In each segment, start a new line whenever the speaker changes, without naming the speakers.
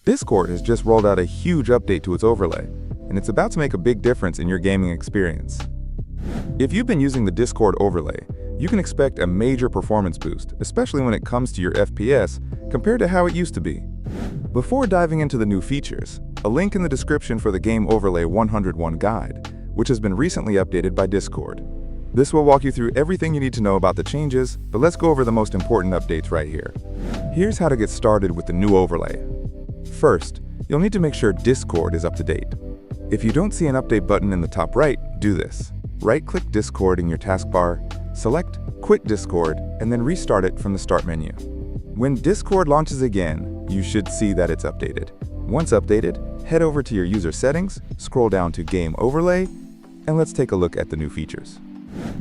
Discord has just rolled out a huge update to its overlay, and it's about to make a big difference in your gaming experience. If you've been using the Discord overlay, you can expect a major performance boost, especially when it comes to your FPS compared to how it used to be. Before diving into the new features, a link in the description for the Game Overlay 101 guide, which has been recently updated by Discord. This will walk you through everything you need to know about the changes, but let's go over the most important updates right here. Here's how to get started with the new overlay. First, you'll need to make sure Discord is up to date. If you don't see an update button in the top right, do this. Right-click Discord in your taskbar, select Quit Discord, and then restart it from the Start menu. When Discord launches again, you should see that it's updated. Once updated, head over to your user settings, scroll down to Game Overlay, and let's take a look at the new features.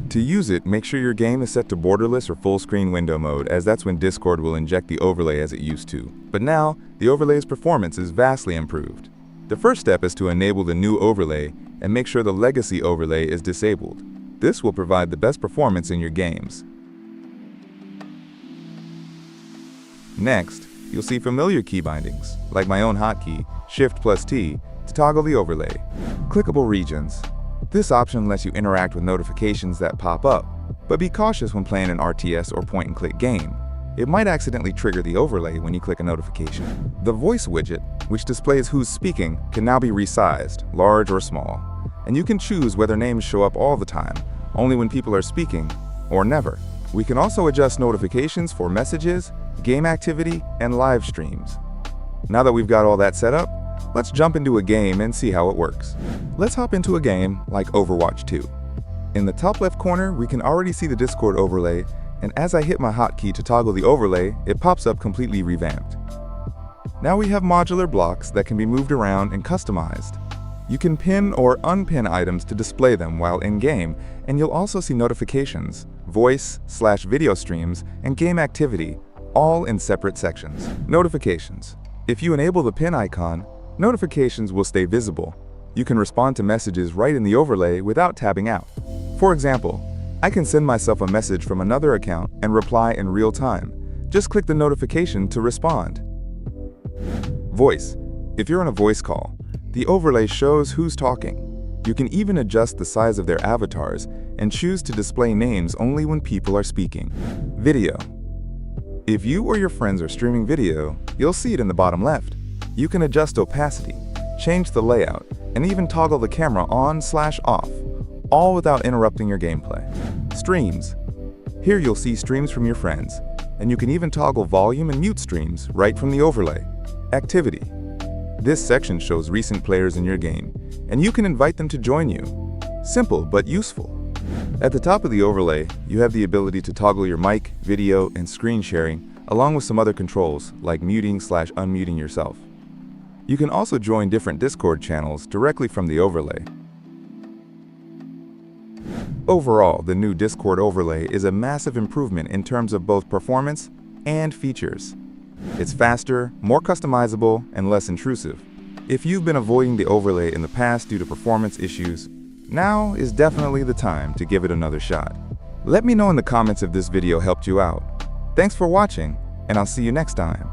To use it, make sure your game is set to borderless or full screen window mode, as that's when Discord will inject the overlay as it used to. But now, the overlay's performance is vastly improved. The first step is to enable the new overlay and make sure the legacy overlay is disabled. This will provide the best performance in your games. Next, you'll see familiar key bindings, like my own hotkey, Shift+T, to toggle the overlay. Clickable regions. This option lets you interact with notifications that pop up, but be cautious when playing an RTS or point-and-click game. It might accidentally trigger the overlay when you click a notification. The voice widget, which displays who's speaking, can now be resized, large or small, and you can choose whether names show up all the time, only when people are speaking, or never. We can also adjust notifications for messages, game activity, and live streams. Now that we've got all that set up, let's jump into a game and see how it works. Let's hop into a game like Overwatch 2. In the top left corner, we can already see the Discord overlay, and as I hit my hotkey to toggle the overlay, it pops up completely revamped. Now we have modular blocks that can be moved around and customized. You can pin or unpin items to display them while in-game, and you'll also see notifications, voice/video streams, and game activity, all in separate sections. Notifications. If you enable the pin icon, notifications will stay visible. You can respond to messages right in the overlay without tabbing out. For example, I can send myself a message from another account and reply in real time. Just click the notification to respond. Voice. If you're on a voice call, the overlay shows who's talking. You can even adjust the size of their avatars and choose to display names only when people are speaking. Video. If you or your friends are streaming video, you'll see it in the bottom left. You can adjust opacity, change the layout, and even toggle the camera on/off, all without interrupting your gameplay. Streams. Here you'll see streams from your friends, and you can even toggle volume and mute streams right from the overlay. Activity. This section shows recent players in your game, and you can invite them to join you. Simple but useful. At the top of the overlay, you have the ability to toggle your mic, video, and screen sharing, along with some other controls like muting/unmuting yourself. You can also join different Discord channels directly from the overlay. Overall, the new Discord overlay is a massive improvement in terms of both performance and features. It's faster, more customizable, and less intrusive. If you've been avoiding the overlay in the past due to performance issues, now is definitely the time to give it another shot. Let me know in the comments if this video helped you out. Thanks for watching, and I'll see you next time.